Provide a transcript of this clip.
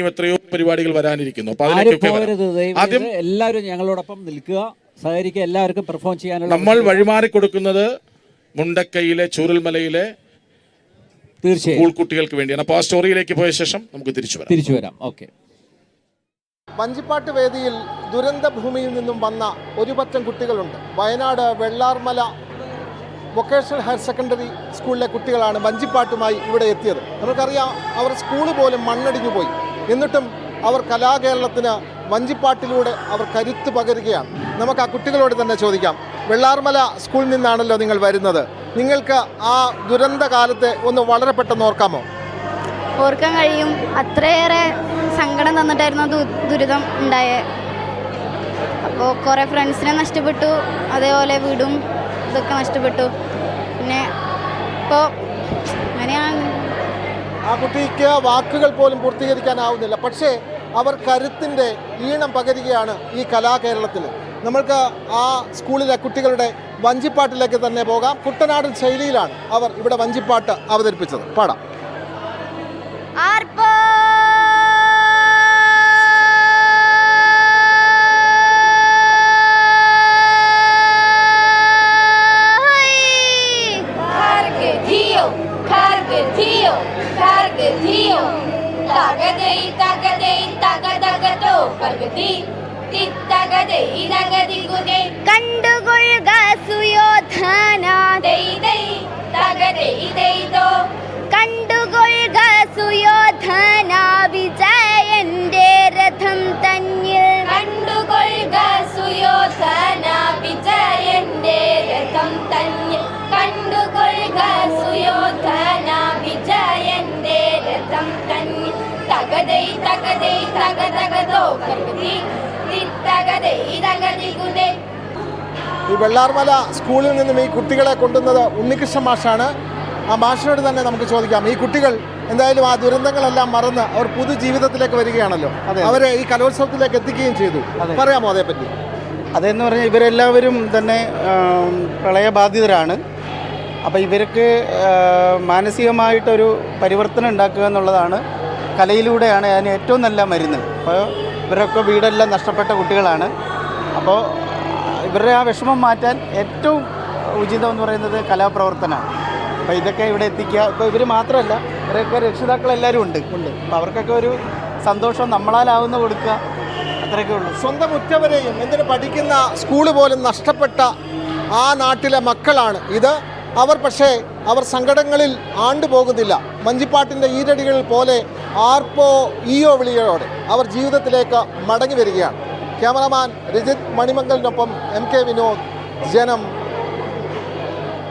എത്രയോ പരിപാടികൾ വരാനിരിക്കുന്നു. ആദ്യം എല്ലാവരും ഞങ്ങളോടൊപ്പം നിൽക്കുക, സഹകരിക്കുക, എല്ലാവർക്കും പെർഫോം ചെയ്യാനുള്ള നമ്മൾ വഴിമാറി കൊടുക്കുന്നത് മുണ്ടക്കയിലെ ചൂരൽമലയിലെ തീർച്ചയായും സ്കൂൾ കുട്ടികൾക്ക് വേണ്ടിയാണ്. അപ്പോൾ ആ സ്റ്റോറിയിലേക്ക് പോയ ശേഷം നമുക്ക് തിരിച്ചു വരാം. ഓക്കെ. വഞ്ചിപ്പാട്ട് വേദിയിൽ ദുരന്ത ഭൂമിയിൽ നിന്നും വന്ന ഒരു പറ്റം കുട്ടികളുണ്ട്. Wayanad Vellarmala vocational higher secondary സ്കൂളിലെ കുട്ടികളാണ് വഞ്ചിപ്പാട്ടുമായി ഇവിടെ എത്തിയത്. നമുക്കറിയാം, അവർ സ്കൂൾ പോലും മണ്ണടിഞ്ഞു പോയി. എന്നിട്ടും അവർ കലാകേരളത്തിന് വഞ്ചിപ്പാട്ടിലൂടെ അവർ കരുത്ത് പകരുകയാണ്. നമുക്ക് ആ കുട്ടികളോട് തന്നെ ചോദിക്കാം. വെള്ളാർമല സ്കൂളിൽ നിന്നാണല്ലോ നിങ്ങൾ വരുന്നത്. നിങ്ങൾക്ക് ആ ദുരന്ത കാലത്തെ ഒന്ന് വളരെ പെട്ടെന്ന് ഓർക്കാമോ? ഓർക്കാൻ കഴിയും. അത്രയേറെ സങ്കടം തന്നിട്ടായിരുന്നു ദുരിതം ഉണ്ടായത്. അപ്പോൾ കുറേ ഫ്രണ്ട്സിനെ നഷ്ടപ്പെട്ടു, അതേപോലെ വീടും ഇതൊക്കെ നഷ്ടപ്പെട്ടു. പിന്നെ ഇപ്പോൾ അങ്ങനെയാണ്. ആ കുട്ടിക്ക് വാക്കുകൾ പോലും പൂർത്തീകരിക്കാനാവുന്നില്ല. പക്ഷേ അവർ കരുത്തിൻ്റെ ഈണം പകരുകയാണ് ഈ കലാകേരളത്തിൽ. നമ്മൾക്ക് ആ സ്കൂളിലെ കുട്ടികളുടെ വഞ്ചിപ്പാട്ടിലേക്ക് തന്നെ പോകാം. കുട്ടനാടൻ ശൈലിയിലാണ് അവർ ഇവിടെ വഞ്ചിപ്പാട്ട് അവതരിപ്പിച്ചത്. പാടാം. കണ്ടുകൊള്ളുക സുയോധന, കണ്ടുകൊള്ളുക സുയോധന, വിജയന്റെ രഥം തന്നിൽ. കണ്ടുകൊള്ളുക സുയോധന, വിജയന്റെ രഥം തന്നിൽ. കണ്ടുകൊള്ളുക സുയോധന, വിജയന്റെ രഥം തന്നിൽ. തകതൈ തകതൈ തക തകതോ കർഗതി തകതൈ തകതി കുതേ. ഈ വെള്ളാർമല സ്കൂളിൽ നിന്നും ഈ കുട്ടികളെ കൊണ്ടുവന്നത് ഉണ്ണികൃഷ്ണൻ മാഷാണ്. ആ മാഷിനോട് തന്നെ നമുക്ക് ചോദിക്കാം. ഈ കുട്ടികൾ എന്തായാലും ആ ദുരന്തങ്ങളെല്ലാം മറന്ന് അവർ പുതുജീവിതത്തിലേക്ക് വരികയാണല്ലോ. അവരെ ഈ കലോത്സവത്തിലേക്ക് എത്തിക്കുകയും ചെയ്തു. പറയാമോ അതേപ്പറ്റി? അതെന്ന് പറഞ്ഞാൽ ഇവരെല്ലാവരും തന്നെ പ്രളയബാധിതരാണ്. അപ്പോൾ ഇവർക്ക് മാനസികമായിട്ടൊരു പരിവർത്തനം ഉണ്ടാക്കുക എന്നുള്ളതാണ് കലയിലൂടെയാണ് അതിന് ഏറ്റവും നല്ല മരുന്ന്. അപ്പോൾ ഇവരൊക്കെ വീടെല്ലാം നഷ്ടപ്പെട്ട കുട്ടികളാണ്. അപ്പോൾ ഇവരുടെ ആ വിഷമം മാറ്റാൻ ഏറ്റവും ഉചിതം എന്ന് പറയുന്നത് കലാപ്രവർത്തനമാണ്. അപ്പോൾ ഇതൊക്കെ ഇവിടെ എത്തിക്കുക. ഇപ്പോൾ ഇവർ മാത്രമല്ല, ഇവരൊക്കെ രക്ഷിതാക്കളെല്ലാവരും ഉണ്ട്. അപ്പോൾ അവർക്കൊക്കെ ഒരു സന്തോഷം നമ്മളാലാവുന്ന കൊടുക്കുക, അത്രയൊക്കെ ഉള്ളൂ. സ്വന്തം ഉറ്റവരെയും എന്തിന് പഠിക്കുന്ന സ്കൂൾ പോലും നഷ്ടപ്പെട്ട ആ നാട്ടിലെ മക്കളാണ് ഇത്. പക്ഷേ അവർ സങ്കടങ്ങളിൽ ആണ്ടുപോകുന്നില്ല. വഞ്ചിപ്പാട്ടിൻ്റെ ഈരടികൾ പോലെ ആർപ്പോ ഈയോ വിളിയോടെ അവർ ജീവിതത്തിലേക്ക് മടങ്ങി വരികയാണ്. ക്യാമറമാൻ രജിത് മണിമംഗലിനൊപ്പം MK വിനോദ്, ജനം,